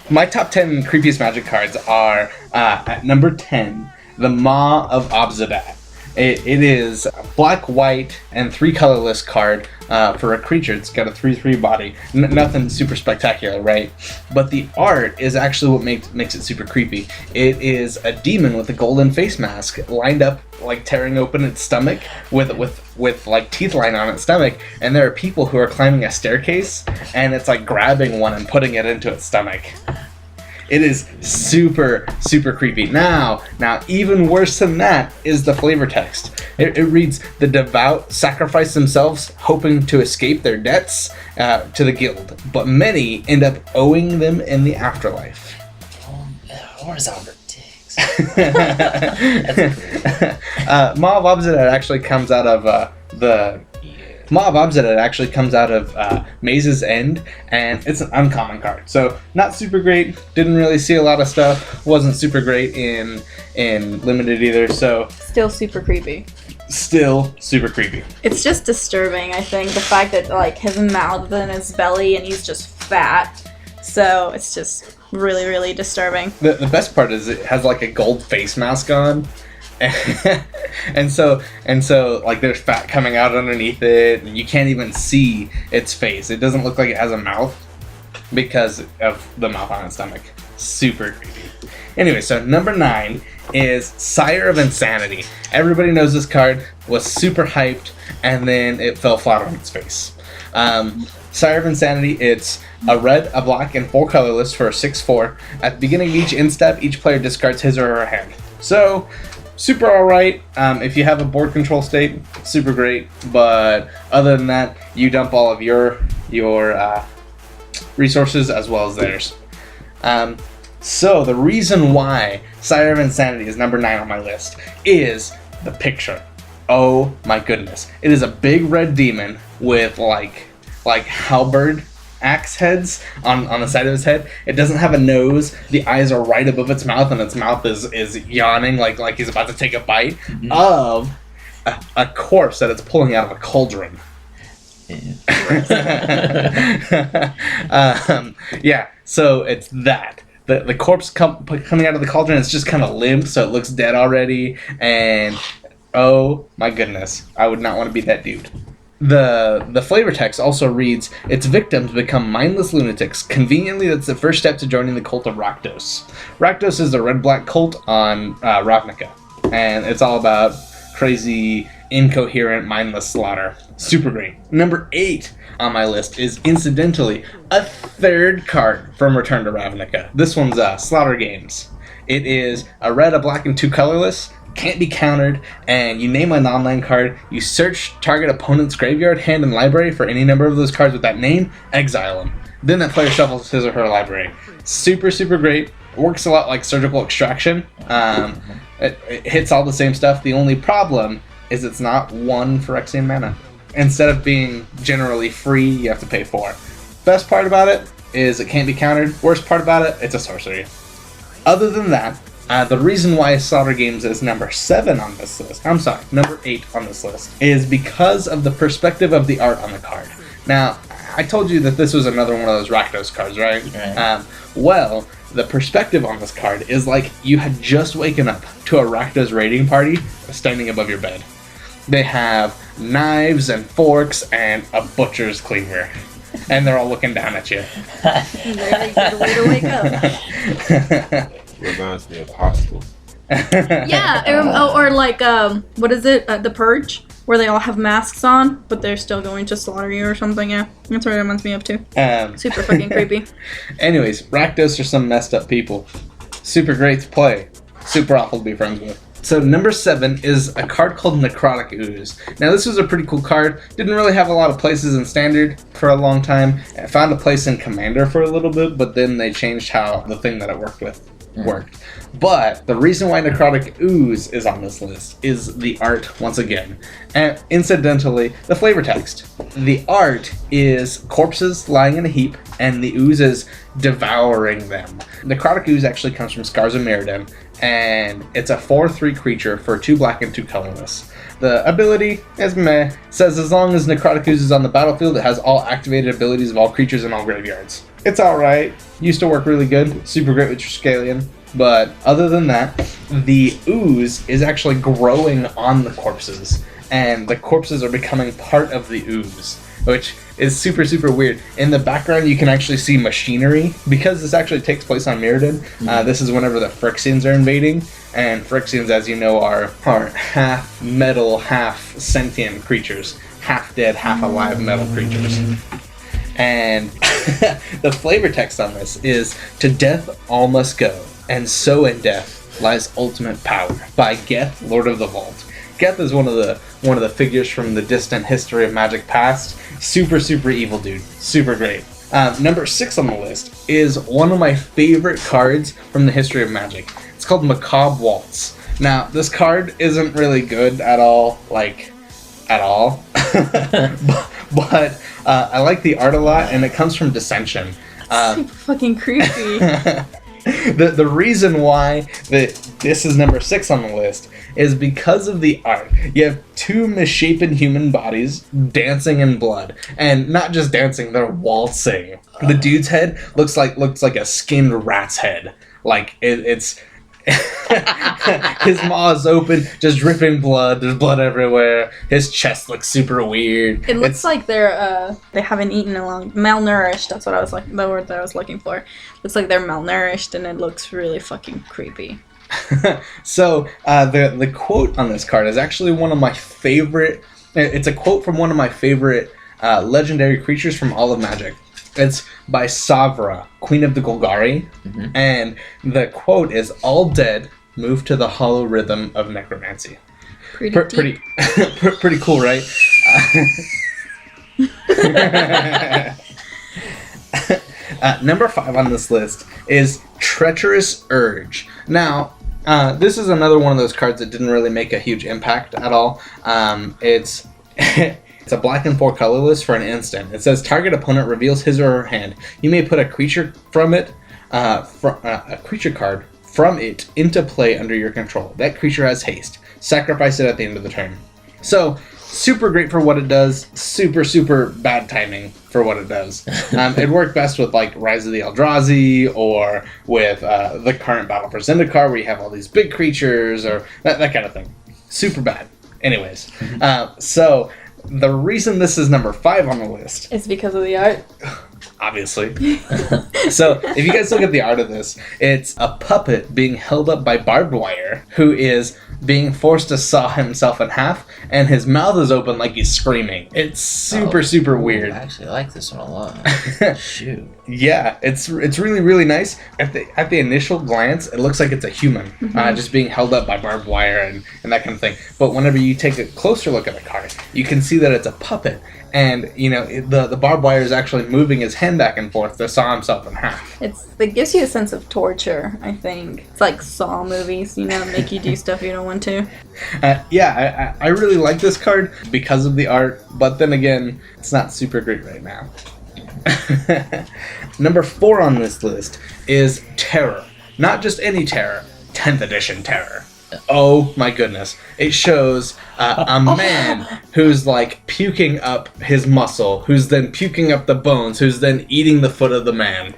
My top 10 Creepiest Magic cards are, at number 10, the Maw of Observance. It is black, white, and 3 colorless card for a creature. It's got a 3/3 body. Nothing super spectacular, right? But the art is actually what makes it super creepy. It is a demon with a golden face mask lined up, like tearing open its stomach with like teeth lined on its stomach. And there are people who are climbing a staircase, and it's like grabbing one and putting it into its stomach. It is super, super creepy. Now, even worse than that is the flavor text. It reads, "The devout sacrifice themselves, hoping to escape their debts to the guild, but many end up owing them in the afterlife." Horizontal dicks. Maw of Observance actually comes out of Maw of Observance actually comes out of Maze's End, and it's an uncommon card. So not super great. Didn't really see a lot of stuff. Wasn't super great in Limited either. So Still super creepy. Still super creepy. It's just disturbing, I think, the fact that like his mouth and his belly and he's just fat. So it's just really, really disturbing. The best part is it has like a gold face mask on. and so like there's fat coming out underneath it, and you can't even see its face. It doesn't look like it has a mouth because of the mouth on its stomach. Super creepy. Anyway, so number 9 is Sire of Insanity. Everybody knows this card, was super hyped, and then it fell flat on its face. Sire of Insanity, it's a red, a black, and 4 colorless for a 6/4. At the beginning of each end step, each player discards his or her hand. So super alright. If you have a board control state, super great. But other than that, you dump all of your resources as well as theirs. So the reason why Sire of Insanity is number 9 on my list is the picture. Oh my goodness. It is a big red demon with like halberd axe heads on the side of his head. It doesn't have a nose. The eyes are right above its mouth, and its mouth is yawning like he's about to take a bite of a corpse that it's pulling out of a cauldron. Yeah, so it's that. The corpse coming out of the cauldron is just kind of limp, so it looks dead already, and oh my goodness, I would not want to be that dude. The flavor text also reads, its victims become mindless lunatics. Conveniently, that's the first step to joining the cult of Rakdos. Rakdos is the red-black cult on Ravnica, and it's all about crazy, incoherent, mindless slaughter. Super great. Number 8 on my list is, incidentally, a 3rd card from Return to Ravnica. This one's Slaughter Games. It is a red, a black, and 2 colorless. Can't be countered, and you name an online card, you search target opponent's graveyard, hand, and library for any number of those cards with that name, exile them. Then that player shuffles his or her library. Super, super great. Works a lot like Surgical Extraction. It hits all the same stuff. The only problem is it's not 1 Phyrexian mana. Instead of being generally free, you have to pay 4. Best part about it is it can't be countered. Worst part about it, it's a sorcery. Other than that, the reason why Slaughter Games is number 7 on this list, number 8 on this list, is because of the perspective of the art on the card. Now, I told you that this was another one of those Rakdos cards, right? Well, the perspective on this card is like you had just waken up to a Rakdos raiding party standing above your bed. They have knives and forks and a butcher's cleaver. And they're all looking down at you. Very good way to wake up. Reminds me of Hostel. Yeah, or like, what is it? The Purge? Where they all have masks on, but they're still going to slaughter you or something, yeah. That's what it reminds me of, too. Super fucking creepy. Anyways, Rakdos are some messed up people. Super great to play. Super awful to be friends with. So number 7 is a card called Necrotic Ooze. Now this was a pretty cool card. Didn't really have a lot of places in Standard for a long time. It found a place in Commander for a little bit, but then they changed how the thing that it worked with worked. But the reason why Necrotic Ooze is on this list is the art once again. And incidentally, the flavor text. The art is corpses lying in a heap, and the ooze is devouring them. Necrotic Ooze actually comes from Scars of Mirrodin, and it's a 4/3 creature for 2 black and 2 colorless. The ability is meh. Says as long as Necrotic Ooze is on the battlefield, it has all activated abilities of all creatures in all graveyards. It's alright. Used to work really good. Super great with Triskelion. But other than that, the ooze is actually growing on the corpses. And the corpses are becoming part of the ooze, which is super, super weird. In the background, you can actually see machinery. Because this actually takes place on Mirrodin, this is whenever the Phyrexians are invading. And Phyrexians, as you know, are half metal, half sentient creatures. Half dead, half alive metal creatures. And the flavor text on this is, "To death all must go, and so in death lies ultimate power," by Geth, Lord of the Vault. Geth is one of the figures from the distant history of Magic past. Super, super evil dude. Super great. Number 6 on the list is one of my favorite cards from the history of Magic. It's called Macabre Waltz. Now, this card isn't really good at all, at all. but I like the art a lot, and it comes from Dissension. Super fucking creepy. The reason why this is number 6 on the list is because of the art. You have 2 misshapen human bodies dancing in blood, and not just dancing, they're waltzing. The dude's head looks like a skinned rat's head. It's his maw is open, just dripping blood. There's blood everywhere. His chest looks super weird. It looks like they haven't eaten along malnourished. That's what I was the word that I was looking for. Looks like they're malnourished, and it looks really fucking creepy. So the quote on this card is actually one of my favorite. It's a quote from one of my favorite legendary creatures from all of Magic. It's by Savra, Queen of the Golgari, and the quote is, "All dead move to the hollow rhythm of necromancy." Pretty cool, right? Number 5 on this list is TreacherousUrge. Now, this is another one of those cards that didn't really make a huge impact at all. It's it's a black and 4 colorless for an instant. It says target opponent reveals his or her hand. You may put a creature from it, a creature card from it into play under your control. That creature has haste. Sacrifice it at the end of the turn. So, super great for what it does. Super, super bad timing for what it does. It worked best with Rise of the Eldrazi, or with the current Battle for Zendikar, where you have all these big creatures, or that kind of thing. Super bad. Anyways, so the reason this is number 5 on the list is because of the art. Obviously. So, if you guys look at the art of this, it's a puppet being held up by barbed wire, who is being forced to saw himself in half, and his mouth is open like he's screaming. It's super, super weird. I actually like this one a lot. Shoot. Yeah, it's really, really nice. At the initial glance, it looks like it's a human, just being held up by barbed wire and that kind of thing. But whenever you take a closer look at the card, you can see that it's a puppet. And, the barbed wire is actually moving his hand back and forth to saw himself in half. It gives you a sense of torture, I think. It's like Saw movies, make you do stuff you don't want to. I really like this card because of the art, but then again, it's not super great right now. Number 4 on this list is Terror. Not just any Terror, 10th edition Terror. Oh my goodness. It shows a man who's puking up his muscle, who's then puking up the bones, who's then eating the foot of the man.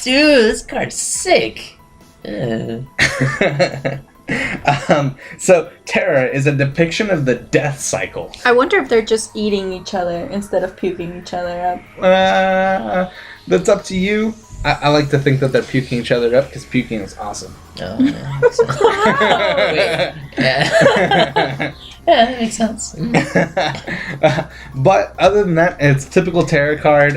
Dude, this card's sick. So Terror is a depiction of the death cycle. I wonder if they're just eating each other instead of puking each other up. That's up to you. I like to think that they're puking each other up because puking is awesome. Oh, wait. Yeah, that makes sense. But other than that, it's a typical Terror card.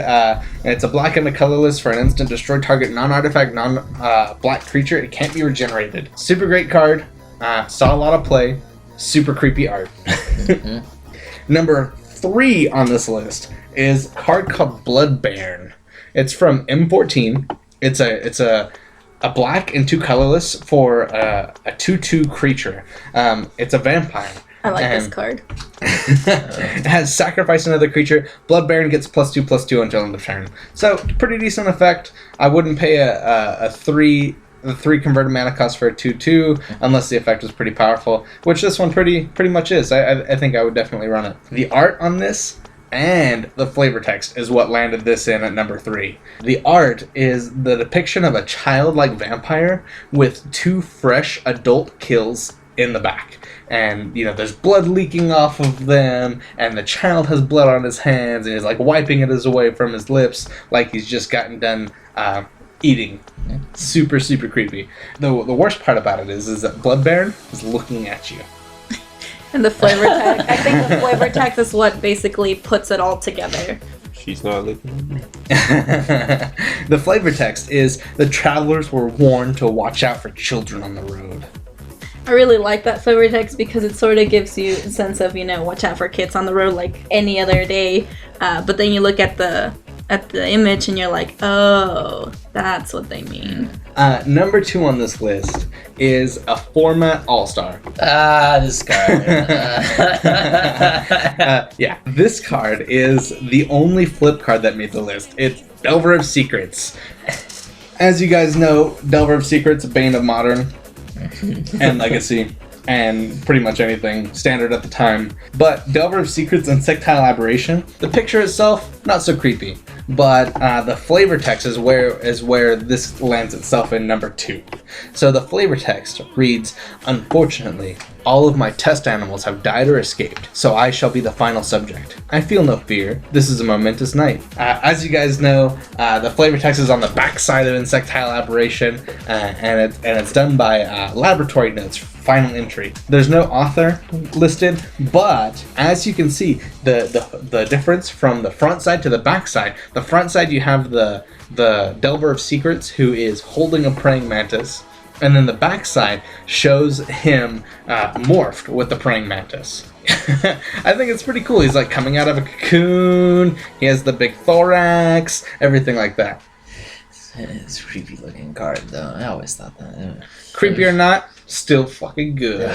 It's a black and a colorless for an instant. Destroy target non-artifact, non-black creature. It can't be regenerated. Super great card. Saw a lot of play. Super creepy art. Number 3 on this list is a card called Bloodbairn. It's from M14. It's a black and 2 colorless for a 2/2 creature. It's a vampire. I like this card. It has sacrifice another creature. Bloodbairn gets +2/+2 until end of turn. So pretty decent effect. I wouldn't pay a 3 converted mana cost for a 2/2 unless the effect was pretty powerful, which this one pretty much is. I think I would definitely run it. The art on this and the flavor text is what landed this in at number 3. The art is the depiction of a childlike vampire with 2 fresh adult kills in the back. And, there's blood leaking off of them, and the child has blood on his hands, and he's, wiping it away from his lips like he's just gotten done eating. Super, super creepy. The worst part about it is that Blood Baron is looking at you. And the flavor text. I think the flavor text is what basically puts it all together. She's not looking at me. The flavor text is, the travelers were warned to watch out for children on the road. I really like that flavor text because it sort of gives you a sense of, watch out for kids on the road like any other day. But then you look at the image and you're like, oh, that's what they mean. Number 2 on this list is a format all-star. This card. This card is the only flip card that made the list. It's Dober of Secrets. As you guys know, Dober of Secrets, Bane of Modern and Legacy, and pretty much anything standard at the time. But Dober of Secrets and Sectile Aberration, the picture itself, not so creepy. But the flavor text is where this lands itself in number 2. So the flavor text reads, unfortunately, all of my test animals have died or escaped, so I shall be the final subject. I feel no fear. This is a momentous night. As you guys know, the flavor text is on the back side of Insectile Aberration, and it's done by Laboratory Notes, final entry. There's no author listed, but as you can see, the difference from the front side to the back side, the front side you have the Dober of Secrets, who is holding a praying mantis, and then the back side shows him morphed with the praying mantis. I think it's pretty cool. He's coming out of a cocoon, he has the big thorax, everything like that. It's a creepy looking card though. I always thought that. Creepy or not, still fucking good.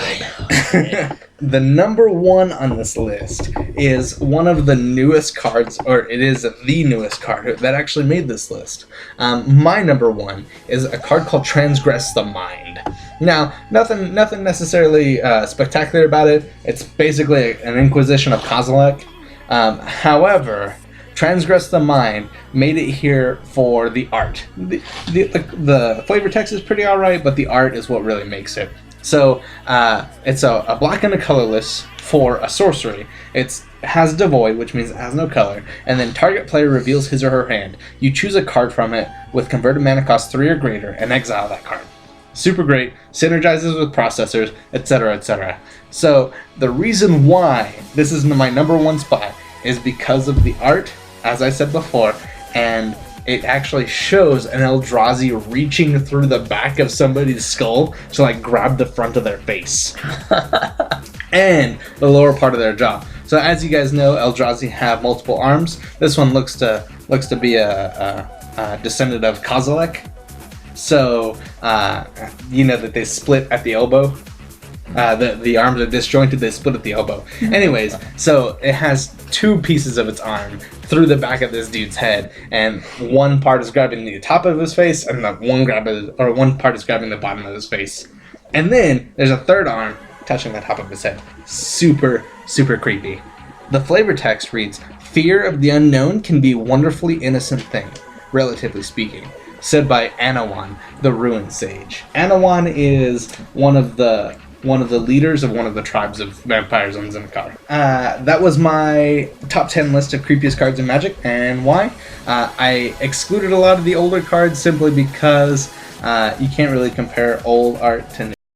The number 1 on this list is one of the newest cards, or it is the newest card that actually made this list. My number 1 is a card called Transgress the Mind. Now, nothing necessarily spectacular about it. It's basically an Inquisition of Kozilek. However, Transgress the Mind made it here for the art. The flavor text is pretty alright, but the art is what really makes it. So, it's a black and a colorless for a sorcery. It has devoid, which means it has no color, and then target player reveals his or her hand. You choose a card from it with converted mana cost 3 or greater and exile that card. Super great, synergizes with processors, etc., etc. So, the reason why this is my number 1 spot is because of the art, as I said before, and it actually shows an Eldrazi reaching through the back of somebody's skull to grab the front of their face and the lower part of their jaw. So as you guys know, Eldrazi have multiple arms. This one looks to be a descendant of Kozilek. So you know that they split at the elbow. The arms are disjointed, they split at the elbow. Anyways, so it has 2 pieces of its arm through the back of this dude's head, and one part is grabbing the top of his face, and one part is grabbing the bottom of his face. And then there's a third arm touching the top of his head. Super, super creepy. The flavor text reads, fear of the unknown can be a wonderfully innocent thing, relatively speaking. Said by Anawan, the Ruin Sage. Anawan is one of the leaders of one of the tribes of vampires on Zendikar. That was my top 10 list of creepiest cards in Magic, and why? I excluded a lot of the older cards simply because you can't really compare old art to new.